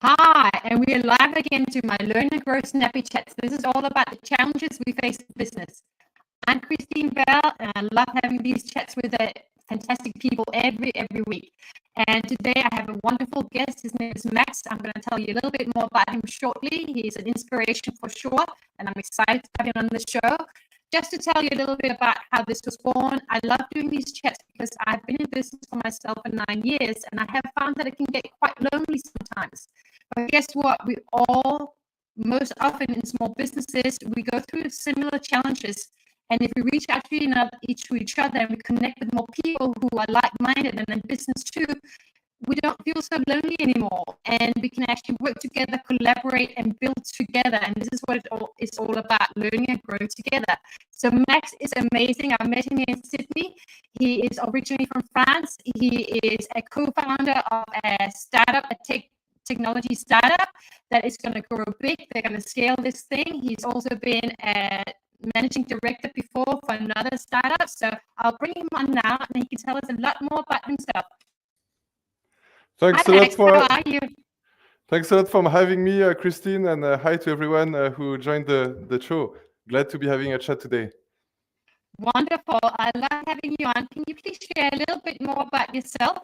Hi, and we are live again to my Learn and Grow Snappy Chats. This is all about the challenges we face in business. I'm Christine Bell, and I love having these chats with fantastic people every week. And today I have a wonderful guest. His name is Max. I'm going to tell you a little bit more about him shortly. He's an inspiration for sure, and I'm excited to have him on the show. Just to tell you a little bit about how this was born, I love doing these chats because I've been in business for myself for 9 years, and I have found that it can get quite lonely sometimes. But guess what? We all, most often in small businesses, we go through similar challenges. And if we reach out to each other and we connect with more people who are like-minded and in business too, we don't feel so lonely anymore. And we can actually work together, collaborate, and build together. And this is what it's all about, learning and growing together. So Max is amazing. I met him here in Sydney. He is originally from France. He is a co-founder of a startup, technology startup that is going to grow big. They're going to scale this thing. He's also been a managing director before for another startup. So I'll bring him on now and he can tell us a lot more about himself. Thanks Hi, Max, how are you? Thanks a lot for having me, Christine, and hi to everyone who joined the show. Glad to be having a chat today. Wonderful. I love having you on. Can you please share a little bit more about yourself?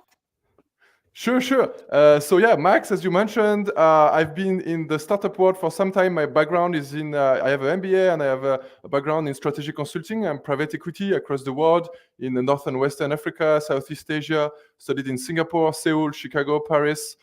Sure. So yeah, Max, as you mentioned, I've been in the startup world for some time. My background is in, I have an MBA and I have a background in strategic consulting and private equity across the world in North and Western Africa, Southeast Asia, studied in Singapore, Seoul, Chicago, Paris,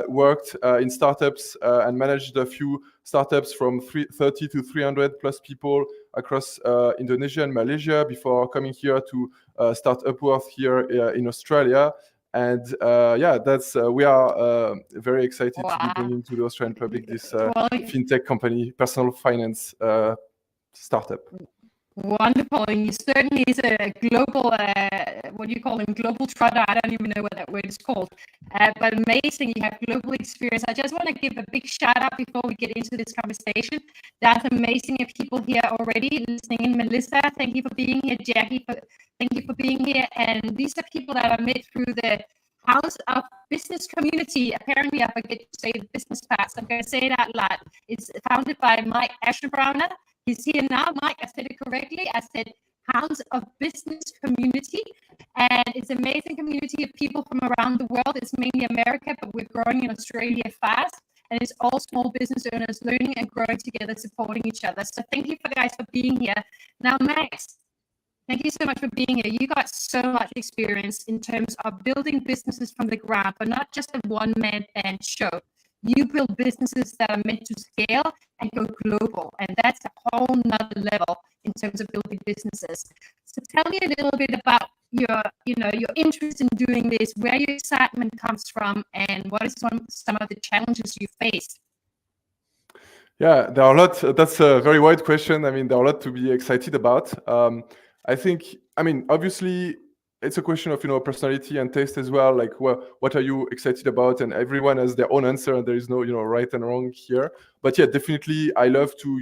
worked in startups and managed a few startups from 30 to 300 plus people across Indonesia and Malaysia before coming here to start Upworth here in Australia. And that's we are very excited to be bringing to the Australian public this fintech company, personal finance startup. Wonderful, and you certainly is a global, what do you call him, global trotter. I don't even know what that word is called, but amazing. You have global experience. I just want to give a big shout out before we get into this conversation. That's amazing people here already listening in. Melissa, thank you for being here. Jackie, thank you for being here. And these are people that I met through the House of Business community. Apparently, I forget to say the business part, so I'm going to say it out loud. It's founded by Mike Ashenbrowner. He's here now. Mike, I said it correctly. I said House of Business community. And it's an amazing community of people from around the world. It's mainly America, but we're growing in Australia fast. And it's all small business owners learning and growing together, supporting each other. So thank you guys for being here. Now, Max, thank you so much for being here. You got so much experience in terms of building businesses from the ground, but not just a one-man band show. You build businesses that are meant to scale and go global. And that's a whole nother level in terms of building businesses. So tell me a little bit about your interest in doing this, where your excitement comes from, and what is some of the challenges you face. Yeah, there are a lot. That's a very wide question. I mean, there are a lot to be excited about. Obviously, it's a question of personality and taste as well. Like, what are you excited about? And everyone has their own answer, and there is no right and wrong here. But yeah, definitely, I love to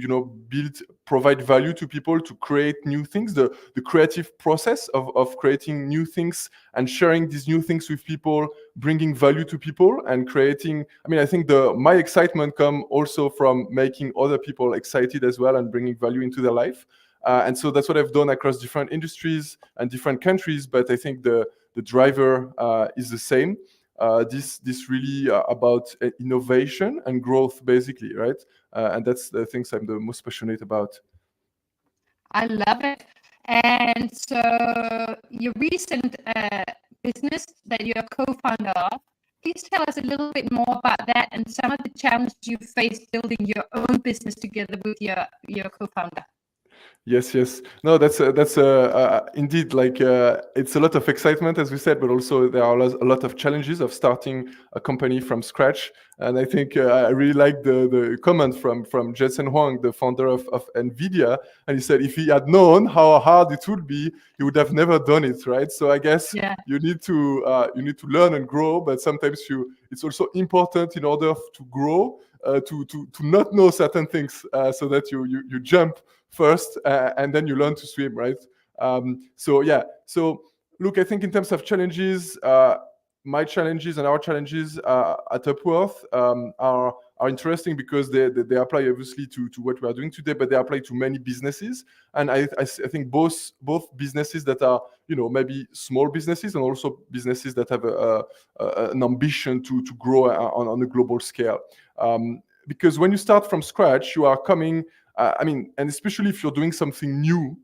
provide value to people, to create new things. The creative process of creating new things and sharing these new things with people, bringing value to people, and creating. I think my excitement come also from making other people excited as well and bringing value into their life. And so that's what I've done across different industries and different countries. But I think the driver is the same. This really about innovation and growth, basically, right? And that's the things I'm the most passionate about. I love it. And so your recent business that you're a co-founder of, please tell us a little bit more about that and some of the challenges you faced building your own business together with your co-founder. Yes. No, that's indeed it's a lot of excitement, as we said, but also there are a lot of challenges of starting a company from scratch. And I think I really like the comment from Jensen Huang, the founder of Nvidia, and he said if he had known how hard it would be, he would have never done it, right? So I guess you need to learn and grow, but sometimes it's also important in order to grow to not know certain things so that you jump first and then you learn to swim, right? So look, I think in terms of challenges, my challenges and our challenges at Upworth are interesting because they apply obviously to what we are doing today, but they apply to many businesses. And I think both businesses that are, you know, maybe small businesses and also businesses that have an ambition to grow on a global scale. Because when you start from scratch, you are coming, I mean, and especially if you're doing something new,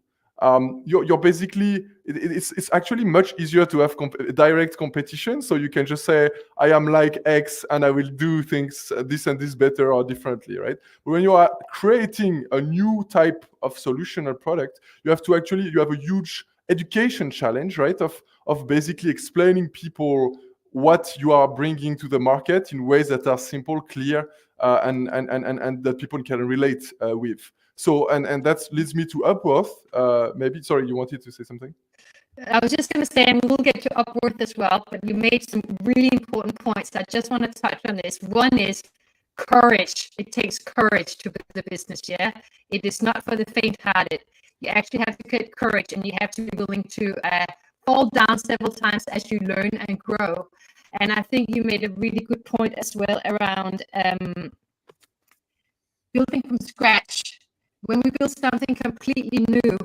you're basically, it's actually much easier to have direct competition. So you can just say, I am like X and I will do things this and this better or differently, right? But when you are creating a new type of solution or product, you have a huge education challenge, right? Of basically explaining people what you are bringing to the market in ways that are simple, clear, and that people can relate with. So, and that leads me to Upworth. Maybe, sorry, you wanted to say something? I was just going to say, and we'll get to Upworth as well, but you made some really important points. I just want to touch on this. One is courage. It takes courage to build a business, yeah? It is not for the faint-hearted. You actually have to get courage, and you have to be willing to fall down several times as you learn and grow. And I think you made a really good point as well around building from scratch. When we build something completely new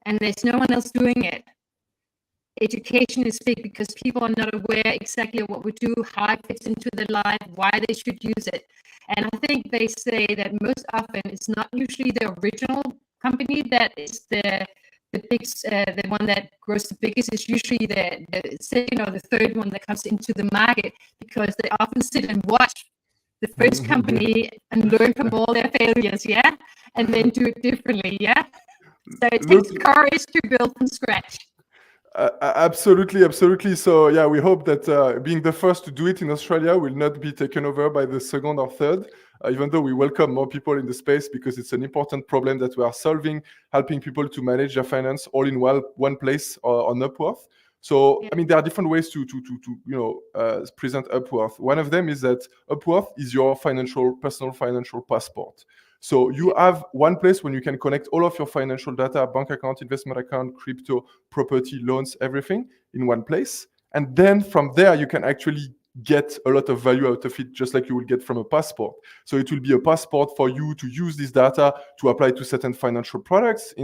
and there's no one else doing it, education is big because people are not aware exactly what we do, how it fits into their life, why they should use it. And I think they say that most often it's not usually the original company that is the one that grows the biggest. Is usually the second or the third one that comes into the market, because they often sit and watch the first company and learn from all their failures, yeah, and then do it differently, yeah. So it takes courage to build from scratch. Absolutely. So yeah, we hope that being the first to do it in Australia will not be taken over by the second or third, even though we welcome more people in the space because it's an important problem that we are solving, helping people to manage their finance all in one place on Upworth. So, yeah. I mean, there are different ways to present Upworth. One of them is that Upworth is your personal financial passport. So you have one place when you can connect all of your financial data, bank account, investment account, crypto, property, loans, everything in one place. And then from there, you can actually get a lot of value out of it, just like you will get from a passport. So it will be a passport for you to use this data to apply to certain financial products.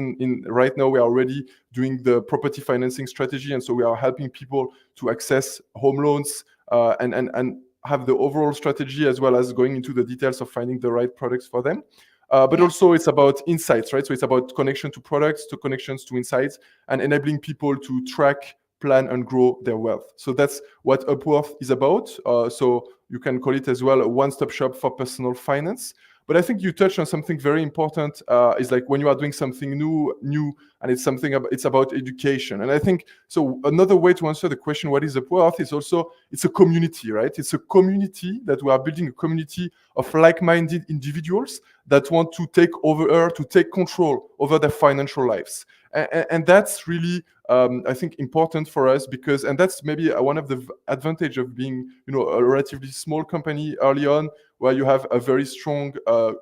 Right now, we are already doing the property financing strategy. And so we are helping people to access home loans and have the overall strategy, as well as going into the details of finding the right products for them. But also it's about insights, right? So it's about connection to products, to connections to insights, and enabling people to track, plan, and grow their wealth. So that's what Upworth is about. So you can call it as well a one-stop shop for personal finance. But I think you touched on something very important. Is like when you are doing something new, and it's about education. And I think so. Another way to answer the question, what is Upworth, is also it's a community, right? It's a community that we are building, a community of like-minded individuals that want to take control over their financial lives. And that's really, I think, important for us because, and that's maybe one of the advantage of being, a relatively small company early on, where you have a very strong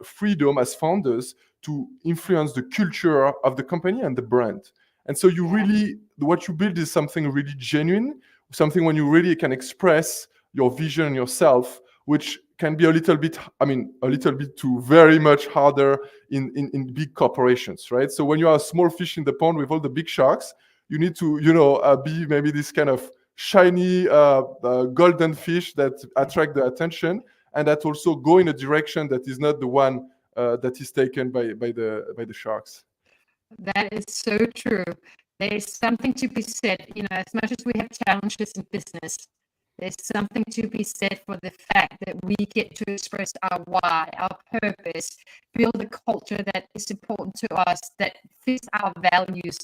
freedom as founders to influence the culture of the company and the brand. And so what you build is something really genuine, something when you really can express your vision and yourself, which can be a little bit too very much harder in big corporations, right? So when you are a small fish in the pond with all the big sharks, you need to, be maybe this kind of shiny golden fish that attract the attention, and that also go in a direction that is not the one that is taken by the sharks. That is so true. There's something to be said, as much as we have challenges in business, there's something to be said for the fact that we get to express our why, our purpose, build a culture that is important to us, that fits our values.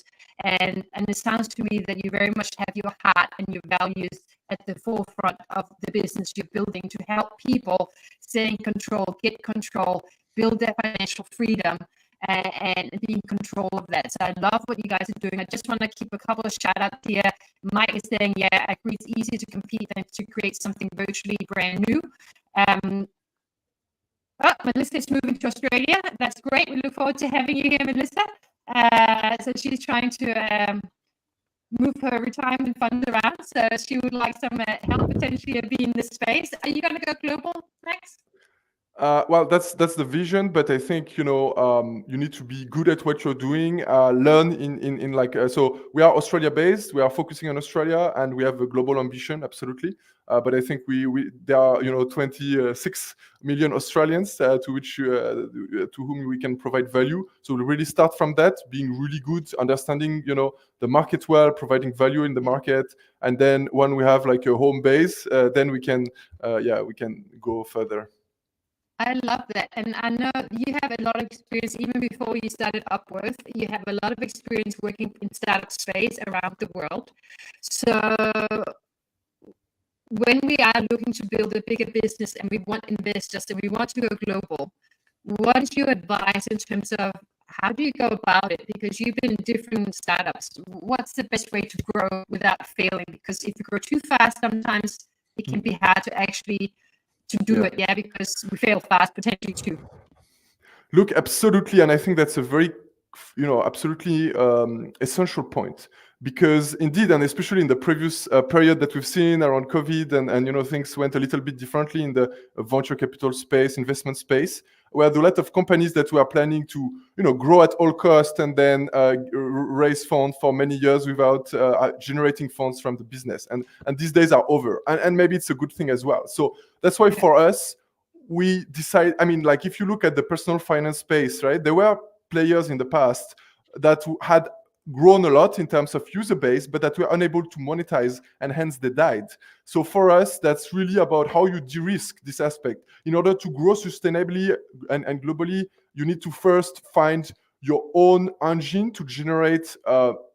And it sounds to me that you very much have your heart and your values at the forefront of the business you're building to help people stay in control, get control, build their financial freedom, and be in control of that. So I love what you guys are doing. I just want to keep a couple of shout outs here. Mike is saying, I agree, it's easier to compete than to create something virtually brand new. Melissa is moving to Australia. That's great. We look forward to having you here, Melissa. So she's trying to move her retirement funds around. So she would like some help potentially of being in this space. Are you going to go global, Max? Well, that's the vision, but I think you need to be good at what you're doing. Learn in like so we are Australia based. We are focusing on Australia, and we have a global ambition, absolutely. But I think we there are 26 million Australians to whom we can provide value. So we really start from that, being really good, understanding the market well, providing value in the market, and then when we have like a home base, then we can go further. I love that. And I know you have a lot of experience, even before you started Upworth. You have a lot of experience working in startup space around the world. So when we are looking to build a bigger business and we want investors and we want to go global, what is your advice in terms of how do you go about it? Because you've been in different startups. What's the best way to grow without failing? Because if you grow too fast, sometimes it can be hard to actually do it, because we fail fast potentially too. Look, absolutely, and I think that's a very, absolutely essential point, because indeed, and especially in the previous period that we've seen around COVID, and things went a little bit differently in the venture capital space, investment space, where there were a lot of companies that were planning to, grow at all cost and then raise funds for many years without generating funds from the business. And these days are over, and maybe it's a good thing as well. So that's why for us, we decide. I mean, like if you look at the personal finance space, right? There were players in the past that had grown a lot in terms of user base, but that were unable to monetize, and hence they died. So for us, that's really about how you de-risk this aspect. In order to grow sustainably and globally, you need to first find your own engine to generate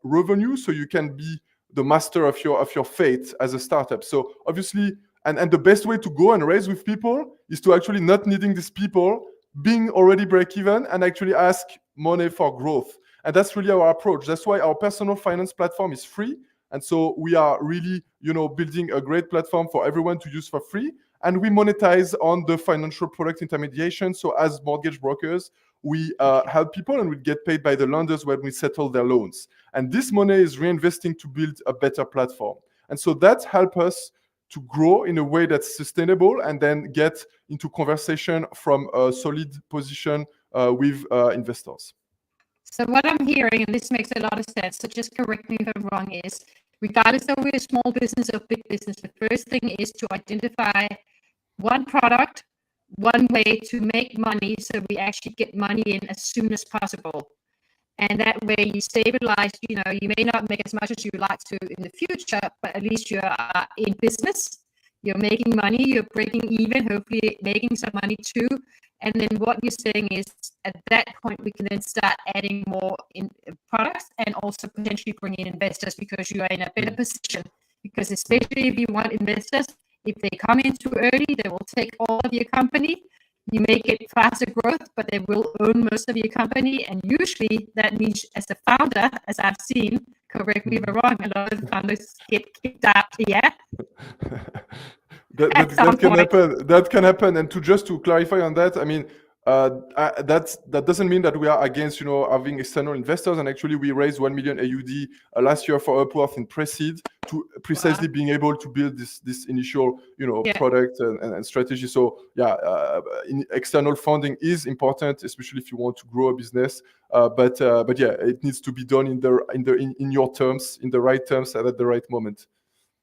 revenue, so you can be the master of your fate as a startup. So obviously, and the best way to go and raise with people is to actually not needing these people, being already break even, and actually ask money for growth. And that's really our approach. That's why our personal finance platform is free. And so we are really, building a great platform for everyone to use for free. And we monetize on the financial product intermediation. So as mortgage brokers, we help people, and we get paid by the lenders when we settle their loans. And this money is reinvesting to build a better platform. And so that helps us to grow in a way that's sustainable, and then get into conversation from a solid position with investors. So what I'm hearing, and this makes a lot of sense, so just correct me if I'm wrong, is regardless of we're a small business or big business, the first thing is to identify one product, one way to make money, so we actually get money in as soon as possible. And that way you stabilize, you may not make as much as you would like to in the future, but at least you're in business, you're making money, you're breaking even, hopefully making some money too. And then what you're saying is at that point, we can then start adding more in products and also potentially bring in investors, because you are in a better position. Because especially if you want investors, if they come in too early, they will take all of your company. You make it faster growth, but they will own most of your company. And usually that means as a founder, as I've seen, correct me if I'm wrong, a lot of founders get kicked out. Yeah. that can happen. That can happen. And just to clarify on that, I mean, that doesn't mean that we are against having external investors. And actually, we raised 1 million AUD last year for Upworth in pre-seed, to precisely being able to build this initial product and strategy. So external funding is important, especially if you want to grow a business. But it needs to be done in your terms, in the right terms, and at the right moment.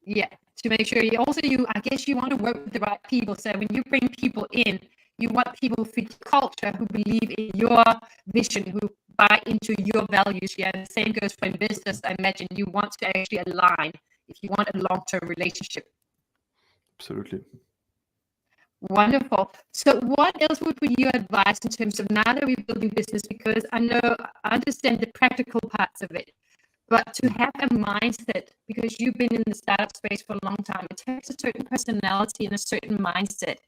Yeah, to make sure I guess you want to work with the right people. So when you bring people in, you want people who fit culture, who believe in your vision, who buy into your values. Yeah, the same goes for investors. I imagine you want to actually align if you want a long-term relationship. Absolutely. Wonderful. So what else would be your advice in terms of now that we're building business? Because I understand the practical parts of it, but to have a mindset, because you've been in the startup space for a long time, it takes a certain personality and a certain mindset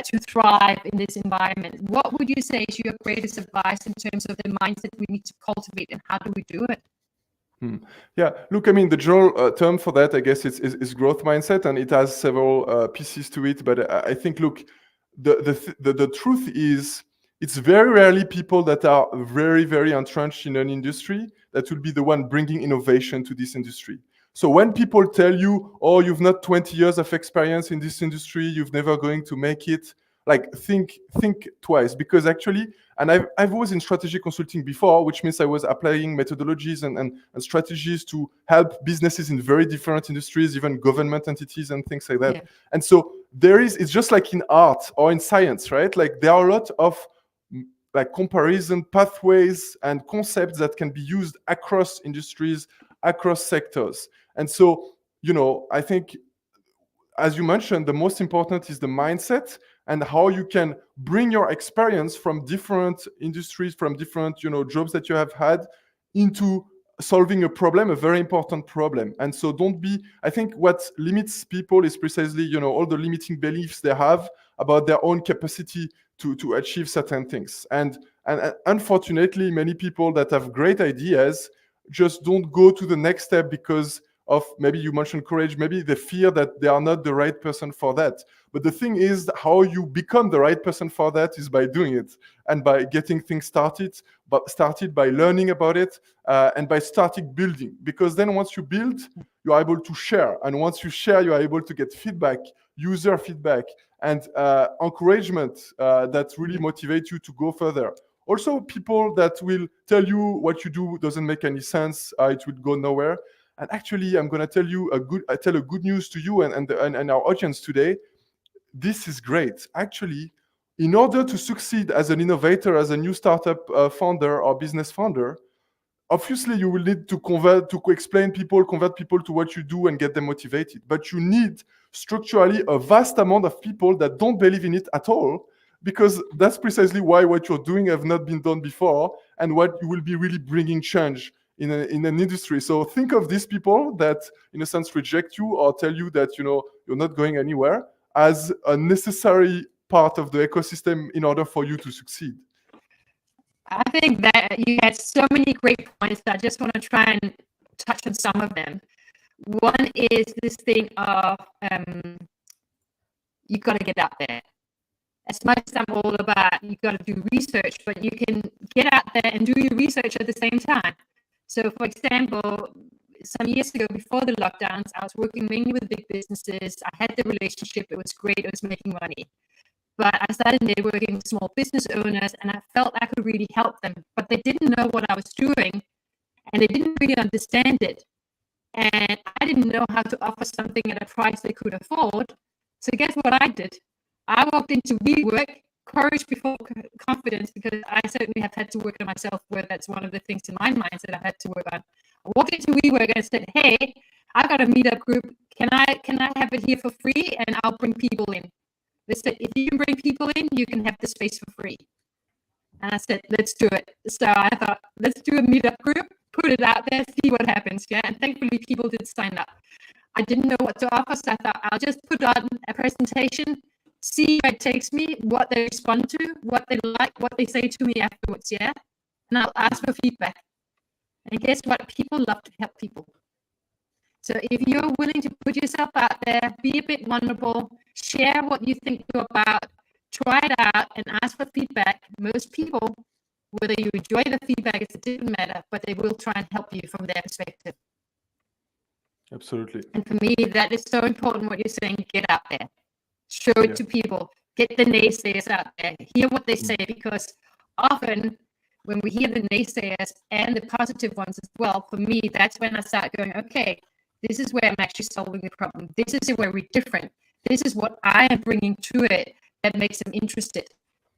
to thrive in this environment. What would you say is your greatest advice in terms of the mindset we need to cultivate, and how do we do it? Yeah, look, I mean, the general term for that, I guess, is growth mindset, and it has several pieces to it. But I think, look, the truth is, it's very rarely people that are very, very entrenched in an industry that will be the one bringing innovation to this industry. So when people tell you, oh, you've not 20 years of experience in this industry, you've never going to make it, like think twice, because actually, and I've was in strategy consulting before, which means I was applying methodologies and strategies to help businesses in very different industries, even government entities and things like that. Yeah. And so it's just like in art or in science, right? Like there are a lot of like comparison pathways and concepts that can be used across industries, across sectors. And so, I think, as you mentioned, the most important is the mindset and how you can bring your experience from different industries, from different, jobs that you have had into solving a problem, a very important problem. And so I think what limits people is precisely, all the limiting beliefs they have about their own capacity to achieve certain things. And unfortunately, many people that have great ideas just don't go to the next step because of, maybe you mentioned courage, maybe they fear that they are not the right person for that. But the thing is, how you become the right person for that is by doing it and by getting things started by learning about it and by starting building. Because then once you build, you are able to share. And once you share, you are able to get feedback, user feedback, and encouragement that really motivate you to go further. Also, people that will tell you what you do doesn't make any sense, it will go nowhere. And actually, I'm going to tell you a good news to you and our audience today. This is great. Actually, in order to succeed as an innovator, as a new startup founder or business founder, obviously you will need to convert people to what you do and get them motivated. But you need structurally a vast amount of people that don't believe in it at all, because that's precisely why what you're doing have not been done before and what you will be really bringing change in an industry. So think of these people that, in a sense, reject you or tell you that you're not going anywhere as a necessary part of the ecosystem in order for you to succeed. I think that you had so many great points that I just want to try and touch on some of them. One is this thing of you've got to get out there. As much as I'm all about you've got to do research, but you can get out there and do your research at the same time. So, for example, some years ago, before the lockdowns, I was working mainly with big businesses. I had the relationship. It was great. It was making money. But I started networking with small business owners, and I felt I could really help them. But they didn't know what I was doing, and they didn't really understand it. And I didn't know how to offer something at a price they could afford. So guess what I did? I walked into WeWork, courage before confidence, because I certainly have had to work on myself, where that's one of the things in my mindset I've had to work on. I walked into WeWork and I said, hey, I've got a meetup group. Can I have it here for free? And I'll bring people in. They said, if you can bring people in, you can have the space for free. And I said, let's do it. So I thought, let's do a meetup group, put it out there, see what happens. Yeah. And thankfully people did sign up. I didn't know what to offer, so I thought I'll just put on a presentation, see where it takes me, what they respond to, what they like, what they say to me afterwards, yeah? And I'll ask for feedback. And guess what? People love to help people. So if you're willing to put yourself out there, be a bit vulnerable, share what you think you're about, try it out and ask for feedback. Most people, whether you enjoy the feedback, it's a different matter, but they will try and help you from their perspective. Absolutely. And for me, that is so important what you're saying, get out there. Show it to people. Get the naysayers out there. Hear what they say, because often when we hear the naysayers and the positive ones as well, for me, that's when I start going, okay, this is where I'm actually solving the problem. This is where we're different. This is what I am bringing to it that makes them interested.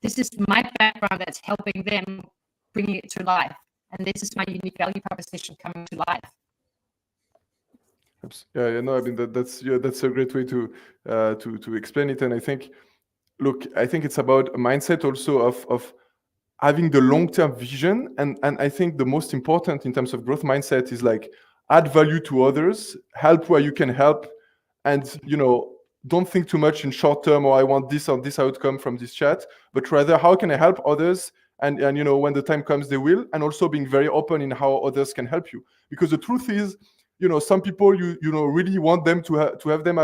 This is my background that's helping them bring it to life. And this is my unique value proposition coming to life. Yeah, no, I mean that's a great way to explain it. And I think, I think it's about a mindset also of having the long-term vision. And I think the most important in terms of growth mindset is like add value to others, help where you can help, and don't think too much in short term, or I want this or this outcome from this chat, but rather how can I help others? And when the time comes, they will, and also being very open in how others can help you. Because the truth is, some people you really want them to have them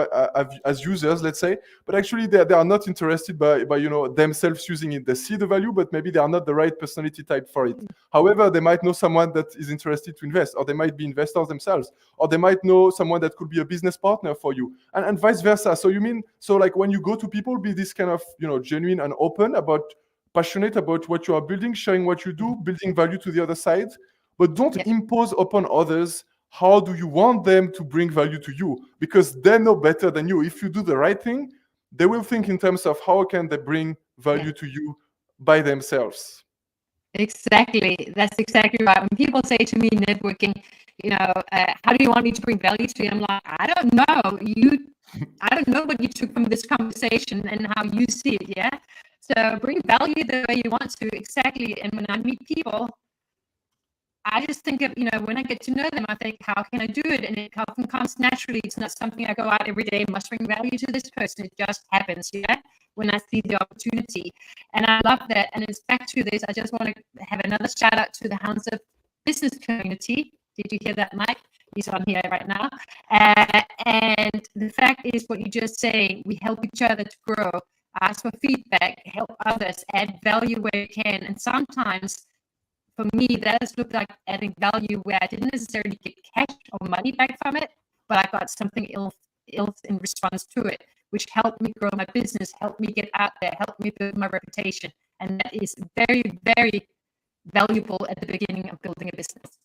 as users, let's say, but actually they are not interested by themselves using it. They see the value, but maybe they are not the right personality type for it. However, they might know someone that is interested to invest, or they might be investors themselves, or they might know someone that could be a business partner for you, and vice versa. So like when you go to people, be this kind of genuine and open passionate about what you are building, sharing what you do, building value to the other side, but don't impose upon others how do you want them to bring value to you, because they know better than you. If you do the right thing, they will think in terms of how can they bring value to you by themselves. Exactly. That's exactly right. When people say to me networking, how do you want me to bring value to you? I'm like, I don't know. I don't know what you took from this conversation and how you see it. Yeah. So bring value the way you want to. Exactly. And when I meet people, I just think of, when I get to know them, I think, how can I do it? And it often comes naturally. It's not something I go out every day, must bring value to this person. It just happens, when I see the opportunity. And I love that. And it's back to this. I just want to have another shout out to the Hounds of Business community. Did you hear that, Mike? He's on here right now. And the fact is what you just say, we help each other to grow, ask for feedback, help others, add value where you can. And sometimes, for me, that has looked like adding value where I didn't necessarily get cash or money back from it, but I got something else in response to it, which helped me grow my business, helped me get out there, helped me build my reputation. And that is very, very valuable at the beginning of building a business.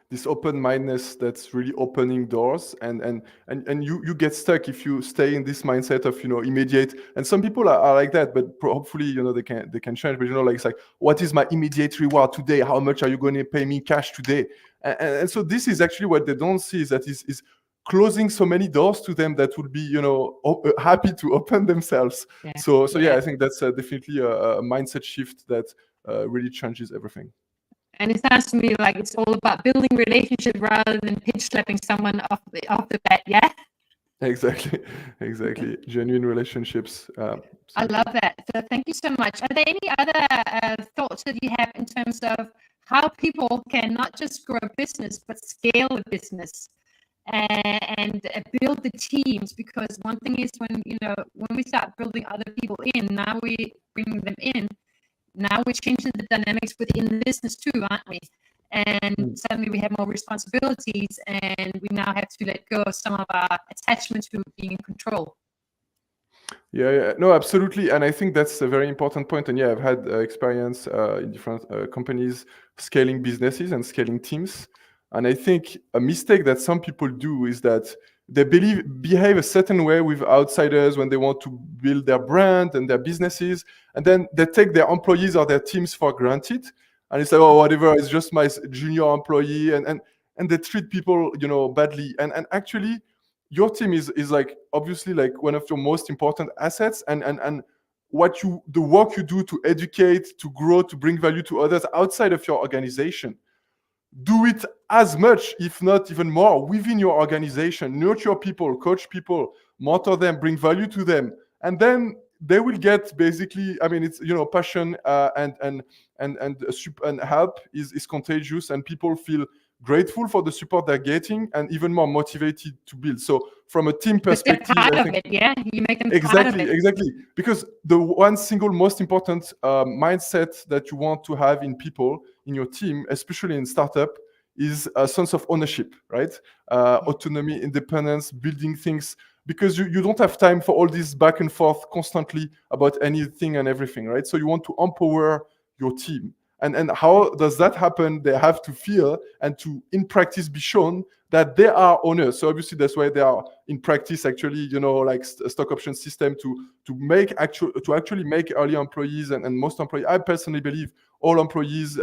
This open-mindedness that's really opening doors, and you get stuck if you stay in this mindset of immediate. And some people are like that, but hopefully they can change. But it's like, what is my immediate reward today? How much are you going to pay me cash today? And so this is actually what they don't see, is that is closing so many doors to them that would be happy to open themselves. So I think that's definitely a mindset shift that really changes everything. And it sounds to me like it's all about building relationship rather than pitch slapping someone off the bat, yeah? Exactly. Genuine relationships. I love that. So thank you so much. Are there any other thoughts that you have in terms of how people can not just grow a business, but scale a business and build the teams? Because one thing is when we start building other people in, now we bring them in. Now we're changing the dynamics within the business too, aren't we? And suddenly we have more responsibilities, and we now have to let go of some of our attachment to being in control. Yeah, no, absolutely. And I think that's a very important point. And I've had experience in different companies scaling businesses and scaling teams. And I think a mistake that some people do is that they behave a certain way with outsiders when they want to build their brand and their businesses, and then they take their employees or their teams for granted, and it's like, oh, whatever, it's just my junior employee, and they treat people badly. And actually, your team is like obviously like one of your most important assets, and the work you do to educate, to grow, to bring value to others outside of your organization. Do it as much, if not even more, within your organization. Nurture people, coach people, mentor them, bring value to them, and then they will get basically. I mean, it's passion and help is contagious, and people feel grateful for the support they're getting and even more motivated to build. So from a team perspective, I think, you make them part of it. Exactly. Because the one single most important mindset that you want to have in people, in your team, especially in startup, is a sense of ownership, right? Autonomy, independence, building things, because you don't have time for all this back and forth constantly about anything and everything, right? So you want to empower your team. And how does that happen? They have to feel and to, in practice, be shown that they are owners. So obviously that's why they are in practice actually, like a stock option system to actually make early employees and most employees. I personally believe all employees,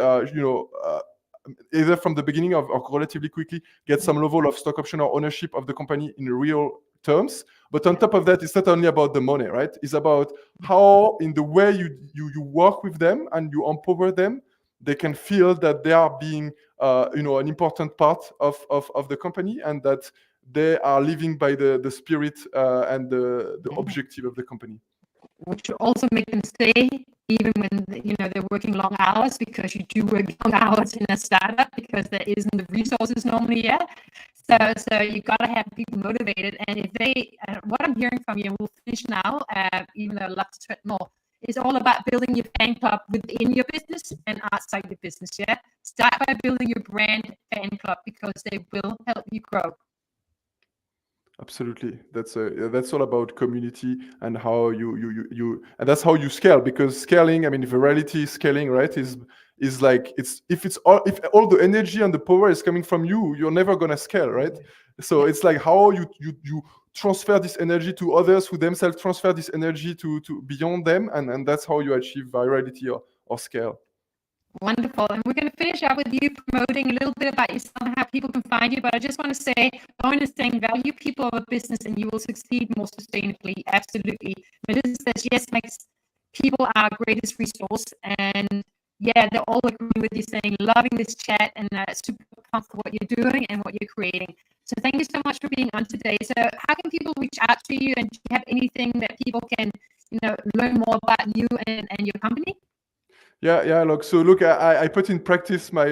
either from the beginning or relatively quickly get some level of stock option or ownership of the company in real terms. But on top of that, it's not only about the money, right? It's about how in the way you work with them and you empower them, they can feel that they are being an important part of the company, and that they are living by the spirit and the objective of the company. Which will also make them stay even when they're working long hours, because you do work long hours in a startup because there isn't the resources normally yet. So you gotta have people motivated, and if they, what I'm hearing from you, and we'll finish now, even though I'd love to chat more, is all about building your fan club within your business and outside your business. Yeah, start by building your brand fan club because they will help you grow. Absolutely, that's all about community and how you and that's how you scale, because scaling, I mean, virality scaling, right, is like, if all the energy and the power is coming from you, you're never gonna scale, right? So it's like how you transfer this energy to others, who themselves transfer this energy to beyond them, and that's how you achieve virality or scale. Wonderful. And we're going to finish up with you promoting a little bit about yourself and how people can find you. But I just want to say, go in and saying, value people over business and you will succeed more sustainably. Absolutely. Melissa says, yes, makes people our greatest resource. And yeah, they're all agreeing with you, saying, loving this chat and super comfortable what you're doing and what you're creating. So thank you so much for being on today. So how can people reach out to you, and do you have anything that people can, learn more about you and your company? Yeah. Look, I put in practice my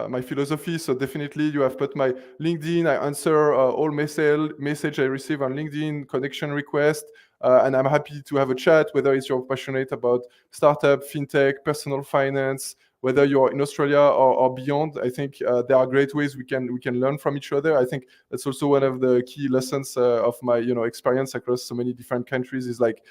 my philosophy. So definitely, you have put my LinkedIn. I answer all message I receive on LinkedIn, connection request, and I'm happy to have a chat. Whether it's you're passionate about startup, fintech, personal finance, whether you're in Australia or beyond, I think there are great ways we can learn from each other. I think that's also one of the key lessons of my experience across so many different countries. Is like,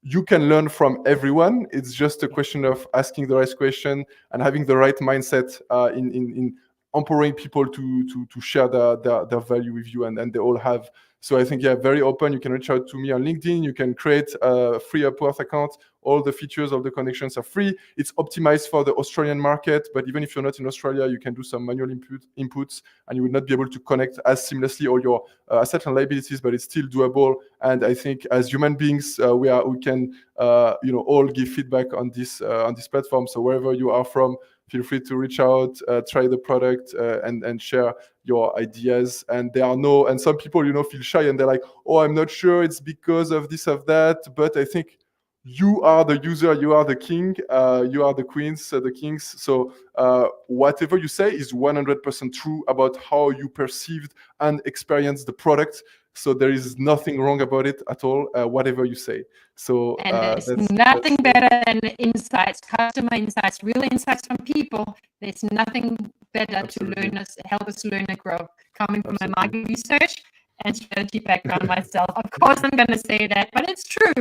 you can learn from everyone. It's just a question of asking the right question and having the right mindset in empowering people to share their value with you, and they all have. So I think, very open. You can reach out to me on LinkedIn. You can create a free Upworth account. All the features of the connections are free. It's optimized for the Australian market, but even if you're not in Australia, you can do some manual inputs, and you will not be able to connect as seamlessly all your assets and liabilities, but it's still doable. And I think as human beings, we can all give feedback on this platform. So wherever you are from, feel free to reach out, try the product, and share your ideas. And and some people feel shy, and they're like, oh, I'm not sure it's because of this or that. But I think you are the user, you are the king, you are the queens, the kings. So whatever you say is 100% true about how you perceived and experienced the product. So there is nothing wrong about it at all, whatever you say. So and there's nothing better than insights, customer insights, real insights from people. There's nothing better Absolutely. to help us learn and grow. Coming from Absolutely. a market research and strategy background myself, of course I'm going to say that, but it's true.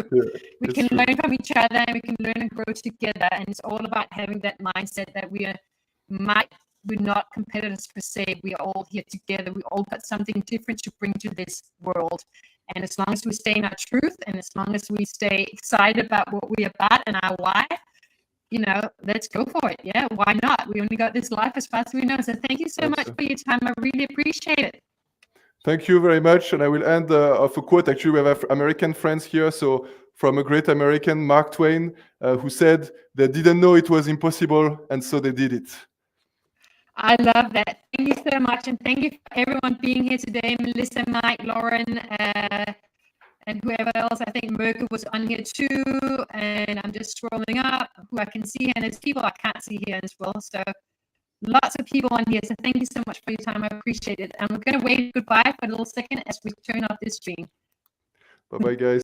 We can learn from each other, and we can learn and grow together. And it's all about having that mindset that we're not competitors per se. We are all here together. We all got something different to bring to this world. And as long as we stay in our truth, and as long as we stay excited about what we're about and our why, let's go for it. Yeah, why not? We only got this life as fast as we know. So thank you so much for your time. I really appreciate it. Thank you very much. And I will end off a quote. Actually, we have American friends here. So from a great American, Mark Twain, who said, they didn't know it was impossible, and so they did it. I love that. Thank you so much. And thank you for everyone being here today. Melissa, Mike, Lauren, and whoever else. I think Merkel was on here too. And I'm just scrolling up who I can see. And there's people I can't see here as well. So lots of people on here. So thank you so much for your time. I appreciate it. And we're going to wave goodbye for a little second as we turn off this stream. Bye-bye, guys.